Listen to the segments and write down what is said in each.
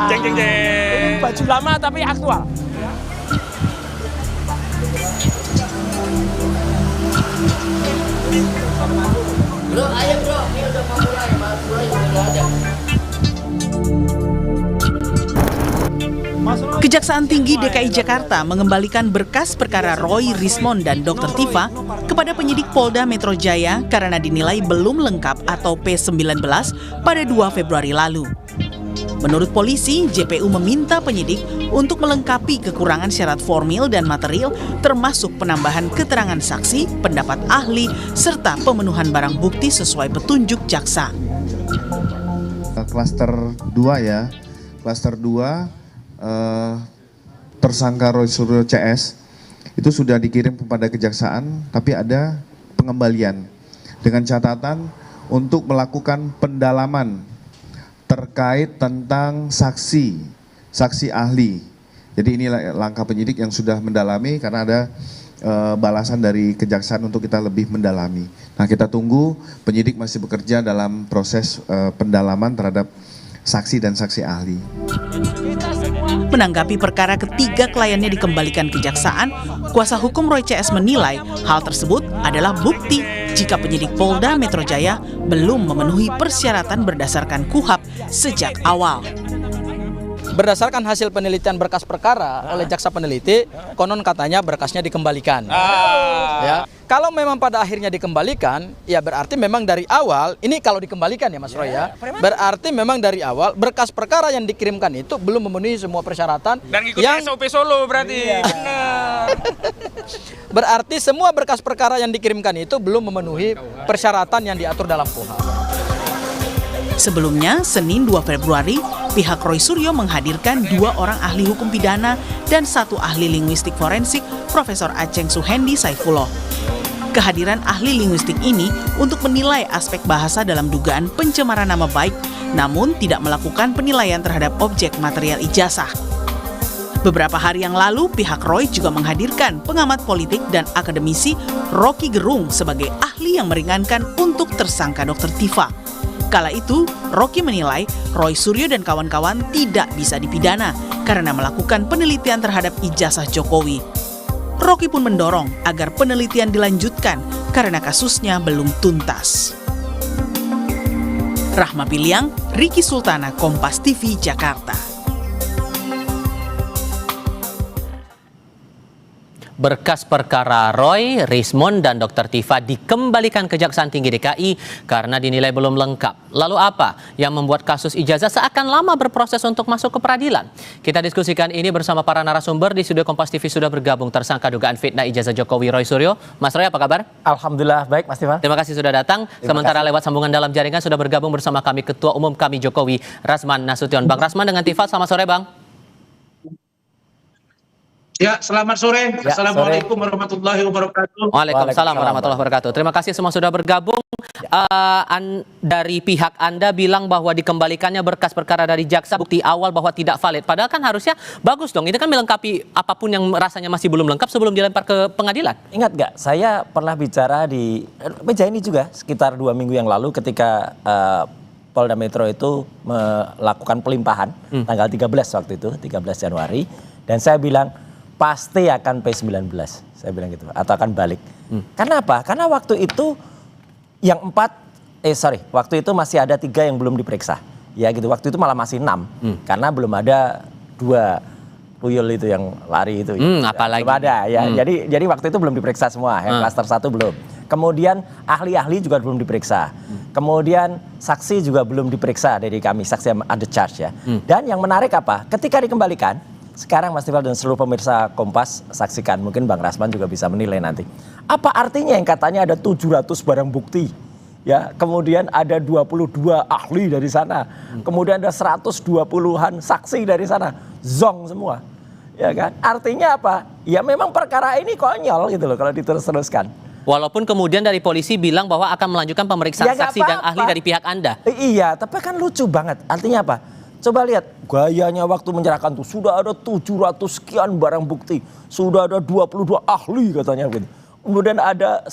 Jeng jeng jeng. Ini baju lama tapi aktual. Bro, ayo bro, ini udah mau mulai, Mas Bro udah ada. Kejaksaan Tinggi DKI Jakarta mengembalikan berkas perkara Roy Rismond dan Dr. Tifa kepada penyidik Polda Metro Jaya karena dinilai belum lengkap atau P19 pada 2 Februari lalu. Menurut polisi, JPU meminta penyidik untuk melengkapi kekurangan syarat formil dan material termasuk penambahan keterangan saksi, pendapat ahli, serta pemenuhan barang bukti sesuai petunjuk jaksa. Klaster 2 ya, klaster 2 tersangka Roy Suryo CS itu sudah dikirim kepada kejaksaan, tapi ada pengembalian dengan catatan untuk melakukan pendalaman terkait tentang saksi ahli. Jadi ini langkah penyidik yang sudah mendalami karena ada balasan dari kejaksaan untuk kita lebih mendalami. Nah, kita tunggu, penyidik masih bekerja dalam proses pendalaman terhadap saksi dan saksi ahli. Menanggapi perkara ketiga kliennya dikembalikan kejaksaan, kuasa hukum Roy CS menilai hal tersebut adalah bukti jika penyidik Polda Metro Jaya belum memenuhi persyaratan berdasarkan KUHP sejak awal. Berdasarkan hasil penelitian berkas perkara oleh jaksa peneliti, konon katanya berkasnya dikembalikan. Ya. Kalau memang pada akhirnya dikembalikan, ya berarti memang dari awal, ini kalau dikembalikan ya Mas Roy ya, berarti memang dari awal berkas perkara yang dikirimkan itu belum memenuhi semua persyaratan. Dan ngikutin yang SOP Solo berarti. Benar. Berarti semua berkas perkara yang dikirimkan itu belum memenuhi persyaratan yang diatur dalam KUHP. Sebelumnya, Senin 2 Februari, pihak Roy Suryo menghadirkan 2 orang ahli hukum pidana dan 1 ahli linguistik forensik, Profesor Aceng Suhendi Saifullah. Kehadiran ahli linguistik ini untuk menilai aspek bahasa dalam dugaan pencemaran nama baik, namun tidak melakukan penilaian terhadap objek material ijazah. Beberapa hari yang lalu, pihak Roy juga menghadirkan pengamat politik dan akademisi Rocky Gerung sebagai ahli yang meringankan untuk tersangka Dr. Tifa. Kala itu, Rocky menilai Roy Suryo dan kawan-kawan tidak bisa dipidana karena melakukan penelitian terhadap ijazah Jokowi. Rocky pun mendorong agar penelitian dilanjutkan karena kasusnya belum tuntas. Rahma Piliang, Riki Sultana, Kompas TV, Jakarta. Berkas perkara Roy, Rismond, dan Dr. Tifa dikembalikan Kejaksaan Tinggi DKI karena dinilai belum lengkap. Lalu apa yang membuat kasus ijazah seakan lama berproses untuk masuk ke peradilan? Kita diskusikan ini bersama para narasumber. Di studio Kompas TV sudah bergabung tersangka dugaan fitnah ijazah Jokowi Roy Suryo. Mas Roy, apa kabar? Alhamdulillah, baik Mas Tifa. Terima kasih sudah datang. Sementara lewat sambungan dalam jaringan sudah bergabung bersama kami Ketua Umum kami Jokowi, Rasman Nasution. Bang Rasman dengan Tifa, selamat sore Bang. Ya, selamat sore. Ya, Assalamualaikum warahmatullahi wabarakatuh. Waalaikumsalam warahmatullahi wabarakatuh. Terima kasih semua sudah bergabung. Dari pihak Anda bilang bahwa dikembalikannya berkas perkara dari jaksa, bukti awal bahwa tidak valid. Padahal kan harusnya bagus dong. Ini kan melengkapi apapun yang rasanya masih belum lengkap sebelum dilempar ke pengadilan. Ingat nggak, saya pernah bicara di meja ini juga sekitar 2 minggu yang lalu ketika Polda Metro itu melakukan pelimpahan tanggal 13 waktu itu, 13 Januari. Dan saya bilang, pasti akan P19, saya bilang gitu, atau akan balik. Karena apa? Karena waktu itu yang waktu itu masih ada 3 yang belum diperiksa. Ya gitu, waktu itu malah masih 6. Karena belum ada 2 tuyul itu yang lari itu. Apalagi? Belum ada ya. Jadi waktu itu belum diperiksa semua, yang klaster 1 belum. Kemudian ahli-ahli juga belum diperiksa. Kemudian saksi juga belum diperiksa dari kami, saksi yang ada charge ya. Dan yang menarik apa? Ketika dikembalikan, sekarang Mas Tifal dan seluruh pemirsa Kompas saksikan, mungkin Bang Rasman juga bisa menilai nanti. Apa artinya yang katanya ada 700 barang bukti? Ya, kemudian ada 22 ahli dari sana. Kemudian ada 120-an saksi dari sana. Zong semua. Ya kan? Artinya apa? Ya memang perkara ini konyol gitu loh kalau diterus-teruskan. Walaupun kemudian dari polisi bilang bahwa akan melanjutkan pemeriksaan saksi dan ahli dari pihak Anda. Iya, tapi kan lucu banget. Artinya apa? Coba lihat gayanya waktu menyerahkan tuh, sudah ada 700 sekian barang bukti, sudah ada 22 ahli katanya begitu. Kemudian ada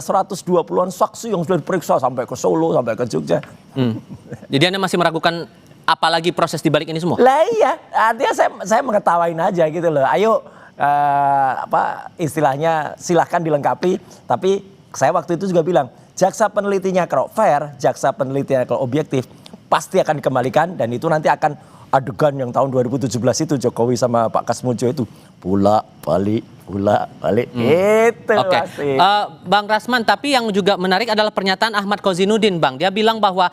120-an saksi yang sudah diperiksa sampai ke Solo, sampai ke Jogja. Jadi Anda masih meragukan apalagi proses di balik ini semua. Lah iya, artinya saya mengetawain aja gitu loh. Ayo istilahnya silahkan dilengkapi. Tapi saya waktu itu juga bilang, jaksa penelitinya kalau fair, jaksa penelitinya kalau objektif, pasti akan dikembalikan dan itu nanti akan adegan yang tahun 2017 itu Jokowi sama Pak Kasmujo itu bolak-balik. Itu Oke. pasti. Bang Rasman, tapi yang juga menarik adalah pernyataan Ahmad Kozinuddin, Bang. Dia bilang bahwa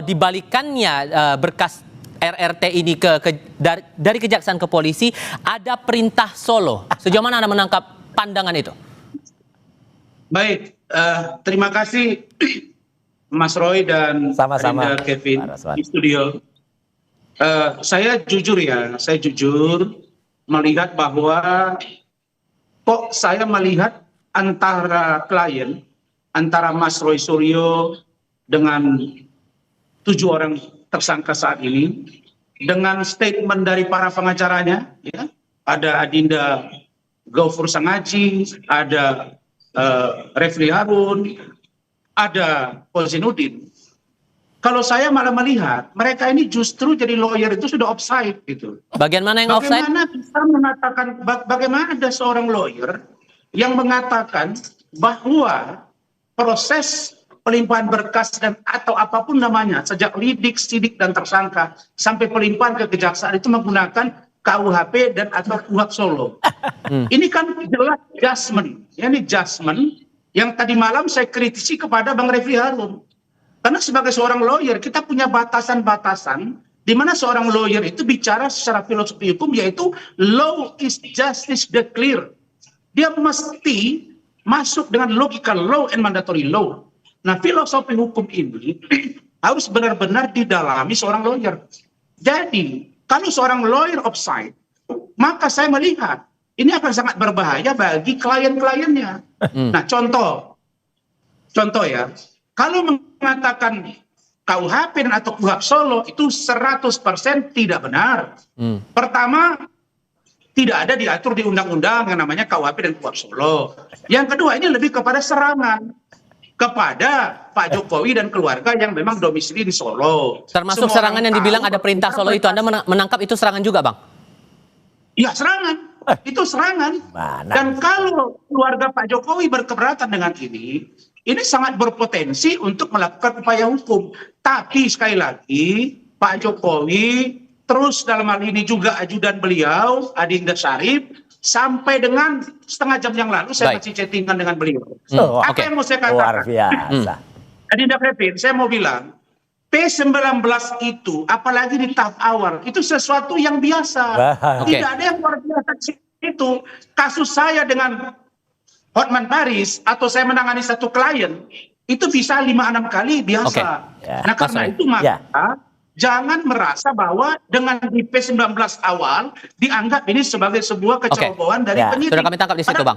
dibalikannya berkas RRT ini dari kejaksaan ke polisi ada perintah Solo. Sejauh mana Anda menangkap pandangan itu? Baik, terima kasih Mas Roy dan Sama-sama, Adinda Kevin Pak Rasman. di studio. Saya jujur melihat bahwa kok saya melihat antara klien, antara Mas Roy Suryo dengan 7 orang tersangka saat ini, dengan statement dari para pengacaranya, ya, ada Adinda Gaufur Sangaji, ada Refli Harun, ada Kozinuddin. Kalau saya malah melihat mereka ini justru jadi lawyer itu sudah offside gitu. Bagian mana yang offside? Bagaimana bisa mengatakan, bagaimana ada seorang lawyer yang mengatakan bahwa proses pelimpahan berkas dan atau apapun namanya, sejak lidik, sidik dan tersangka sampai pelimpahan ke kejaksaan itu menggunakan KUHP dan atau KUHP Solo. Ini kan jelas judgment. Ini judgment yang tadi malam saya kritisi kepada Bang Refli Harun. Karena sebagai seorang lawyer kita punya batasan-batasan di mana seorang lawyer itu bicara secara filosofi hukum, yaitu law is justice declare. Dia mesti masuk dengan logika law and mandatory law. Nah, filosofi hukum ini harus benar-benar didalami seorang lawyer. Jadi, kalau seorang lawyer offside, maka saya melihat ini akan sangat berbahaya bagi klien-kliennya. Nah, contoh ya, kalau mengatakan KUHP dan atau KUHP Solo itu 100% tidak benar. Pertama, tidak ada diatur di undang-undang yang namanya KUHP dan KUHP Solo. Yang kedua, ini lebih kepada serangan kepada Pak Jokowi dan keluarga yang memang domisili di Solo. Termasuk Semua serangan orang yang dibilang tahu ada perintah Solo itu. Anda menangkap itu serangan juga, Bang? Ya, serangan. Itu serangan. Mana? Dan kalau keluarga Pak Jokowi berkeberatan dengan ini sangat berpotensi untuk melakukan upaya hukum. Tapi sekali lagi, Pak Jokowi terus dalam hal ini juga ajudan beliau, Adinda Syarif, sampai dengan setengah jam yang lalu saya masih chattingan dengan beliau. Apa yang mau saya katakan? Luar biasa. Adinda Kevin, saya mau bilang, P19 itu, apalagi di tahap awal, itu sesuatu yang biasa. Tidak ada yang luar biasa itu. Kasus saya dengan Hotman Paris, atau saya menangani satu klien, itu bisa 5-6 kali biasa. Nah, karena itu maka jangan merasa bahwa dengan di P19 awal dianggap ini sebagai sebuah kecerobohan dari penyidik. Sudah kami tangkap di situ, Bang.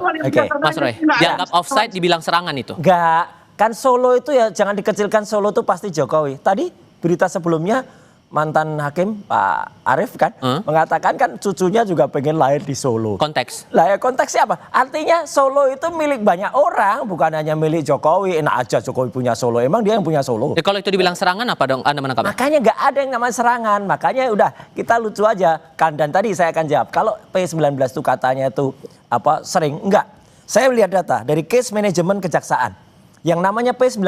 Mas Roy, dianggap offside dibilang serangan itu. Enggak, kan Solo itu ya jangan dikecilkan, Solo itu pasti Jokowi. Tadi berita sebelumnya mantan hakim Pak Arief kan mengatakan kan cucunya juga pengen lahir di Solo. Konteks. Lah ya konteksnya apa? Artinya Solo itu milik banyak orang, bukan hanya milik Jokowi. Enak aja Jokowi punya Solo, emang dia yang punya Solo. Kalau itu dibilang serangan apa dong Anda menangkapnya? Makanya nggak ada yang namanya serangan, makanya udah kita lucu aja kan. Dan tadi saya akan jawab, kalau P19 itu katanya itu apa sering, enggak. Saya lihat data dari case manajemen kejaksaan. Yang namanya P19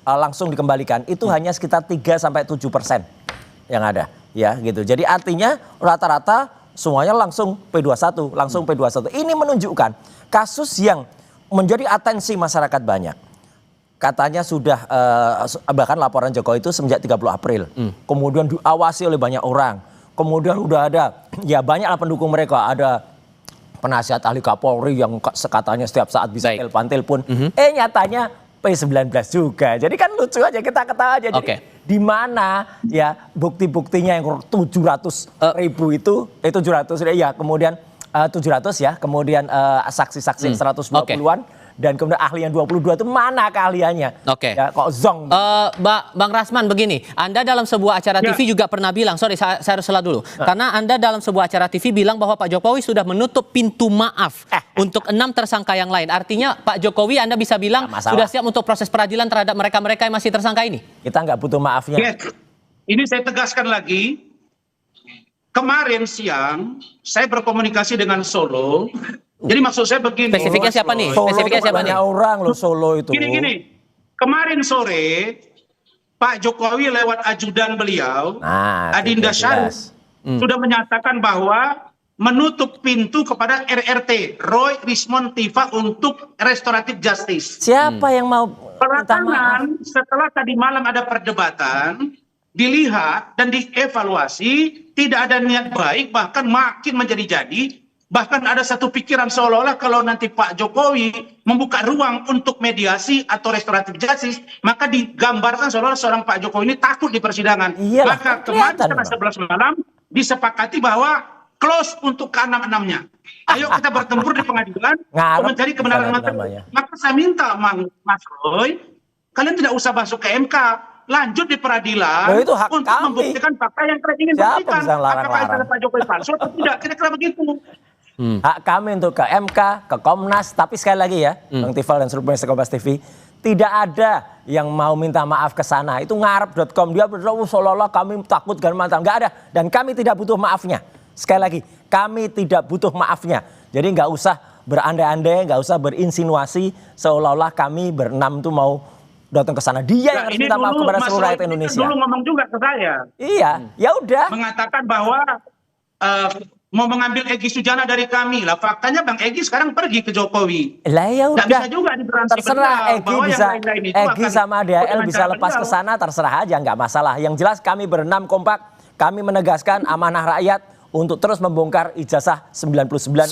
langsung dikembalikan itu hanya sekitar 3-7% yang ada, ya gitu. Jadi artinya rata-rata semuanya langsung P21, langsung P21. Ini menunjukkan kasus yang menjadi atensi masyarakat banyak. Katanya sudah bahkan laporan Jokowi itu semenjak 30 April. Kemudian diawasi oleh banyak orang. Kemudian udah ada ya banyaklah pendukung mereka, ada penasihat ahli Kapolri yang katanya setiap saat bisa telepon. Nyatanya P19 juga. Jadi kan lucu aja, kita ketawa aja. Jadi di mana ya bukti-buktinya yang 700.000 itu 700 ya, kemudian 700 ya, kemudian saksi-saksi 120-an dan kemudian ahli yang 22 itu mana keahliannya? Ya, kok zong. Bang Rasman begini, Anda dalam sebuah acara TV juga pernah bilang, sorry saya harus salah dulu, karena Anda dalam sebuah acara TV bilang bahwa Pak Jokowi sudah menutup pintu maaf untuk 6 tersangka yang lain. Artinya Pak Jokowi Anda bisa bilang sudah siap untuk proses peradilan terhadap mereka-mereka yang masih tersangka ini? Kita nggak butuh maafnya. ini saya tegaskan lagi. Kemarin siang saya berkomunikasi dengan Solo. Jadi maksud saya begini. Spesifiknya siapa nih? Solo Spesifiknya itu siapa nih? banyak orang loh Solo itu. Gini. Kemarin sore Pak Jokowi lewat ajudan beliau, Adinda Syarif, sudah menyatakan bahwa menutup pintu kepada RRT, Roy Rismond Tifa, untuk restoratif justice. Siapa yang mau minta maaf? Belakangan setelah tadi malam ada perdebatan, dilihat dan dievaluasi, tidak ada niat baik, bahkan makin menjadi-jadi. Bahkan ada satu pikiran seolah-olah kalau nanti Pak Jokowi membuka ruang untuk mediasi atau restoratif justice, maka digambarkan seolah-olah seorang Pak Jokowi ini takut di persidangan. Iyalah, Maka kemarin setelah 11 malam disepakati bahwa close untuk ke-6-6-nya. Ayo kita bertempur di pengadilan untuk mencari kebenaran material. Maka saya minta Mas Roy, kalian tidak usah masuk ke MK. Lanjut di peradilan itu hak untuk kami. membuktikan fakta yang kalian ingin Siapa buktikan. bisa larang-larang? Apakah itu Pak Jokowi palsu atau tidak? Kira-kira begitu. Hak kami untuk ke MK, ke Komnas, tapi sekali lagi ya, Bang Tifal dan seluruh pemirsa Kompas TV, tidak ada yang mau minta maaf ke sana. Itu ngarep.com, dia berdoa seolah-olah kami takut dan mantan. Nggak ada, dan kami tidak butuh maafnya. Sekali lagi, kami tidak butuh maafnya. Jadi nggak usah berandai-andai, nggak usah berinsinuasi seolah-olah kami berenam tuh mau datang ke sana. Dia yang harus minta maaf kepada seluruh rakyat Indonesia. Dulu ngomong juga ke saya. Iya, ya udah. Mengatakan bahwa mau mengambil Egy Sujana dari kami lah. Faktanya Bang Egy sekarang pergi ke Jokowi. Lah ya udah. Bisa juga diberansi terserah Egy bisa, Egy sama DHL bisa lepas ke sana, terserah aja, nggak masalah. Yang jelas kami berenam kompak, kami menegaskan amanah rakyat untuk terus membongkar ijazah 99,9%.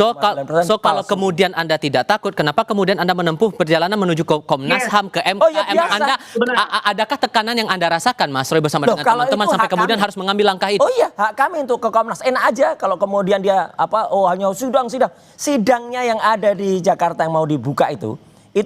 So kalau kemudian Anda tidak takut, kenapa kemudian Anda menempuh perjalanan menuju ke Komnas HAM, ke MK? Anda, adakah tekanan yang Anda rasakan, Mas Roy, bersama dengan teman-teman sampai kemudian harus mengambil langkah itu? Oh iya, hak kami untuk ke Komnas. Enak aja kalau kemudian dia hanya sidang. Sidangnya yang ada di Jakarta yang mau dibuka itu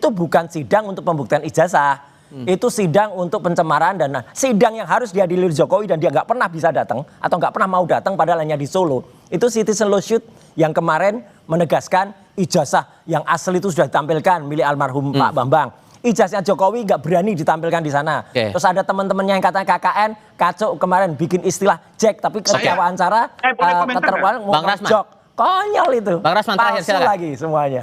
bukan sidang untuk pembuktian ijazah. Itu sidang untuk pencemaran dan sidang yang harus dihadiri Jokowi dan dia nggak pernah bisa datang atau nggak pernah mau datang padahal hanya di Solo. Itu citizen lawsuit yang kemarin menegaskan ijazah yang asli itu sudah ditampilkan milik almarhum Pak Bambang. Ijazah Jokowi nggak berani ditampilkan di sana. Terus ada teman-temannya yang katanya KKN kacau kemarin bikin istilah Jack tapi ketika wawancara keterwakilan Bang Rasman. Konyol itu. Bang Rasman terakhir silakan. Lagi semuanya.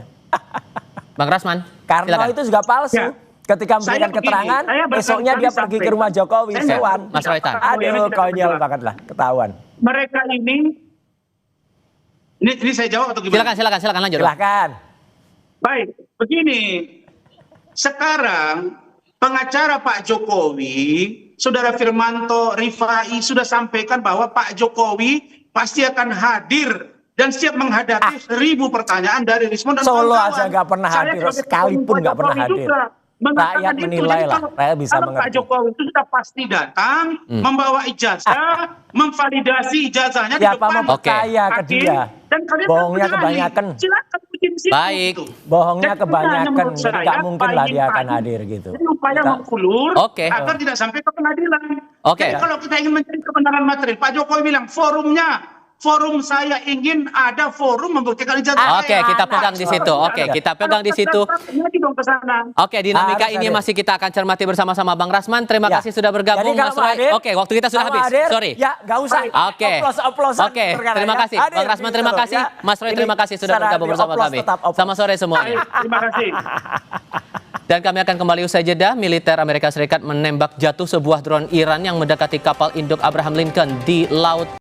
Bang Rasman. Karena itu juga palsu. Ya. Ketika memberikan keterangan, besoknya dia pergi ke rumah Jokowi, Sewan. Mas Roytan. Aduh, konyol banget lah, ketahuan. Mereka ini saya jawab atau gimana? Silakan lanjut. Silakan. Baik, begini. Sekarang pengacara Pak Jokowi, Saudara Firmanto Rifai sudah sampaikan bahwa Pak Jokowi pasti akan hadir dan siap menghadapi 1000 pertanyaan dari Rismond dan Solo kawan-kawan. aja nggak pernah hadir, sekalipun nggak pernah hadir. Rakyat menilai lah, rakyat bisa mengerti. Pak Jokowi itu sudah pasti datang, membawa ijazah, memvalidasi ijazahnya di depan percaya ke dia. Dan kalian bohongnya kebanyakan. Silakan bikin situ. Baik. Bohongnya kebanyakan, jadi nggak mungkin lah dia akan hadir gitu. Jadi upaya mengulur agar tidak sampai ke pengadilan. Jadi kalau kita ingin mencari kebenaran material, Pak Jokowi bilang forum saya ingin ada forum membuktikan ijazah. Oke, kita pegang di situ. Kita pegang di situ. Dinamika ini masih kita akan cermati bersama-sama. Bang Rasman, terima kasih sudah bergabung. Mas Roy. Waktu kita sudah habis. Sorry. Ya, nggak usah. Terima kasih. Bang Rasman, terima kasih. Mas Roy, terima kasih sudah bergabung bersama kami. Selamat sore semuanya. Terima kasih. Dan kami akan kembali usai jeda. Militer Amerika Serikat menembak jatuh sebuah drone Iran yang mendekati kapal induk Abraham Lincoln di Laut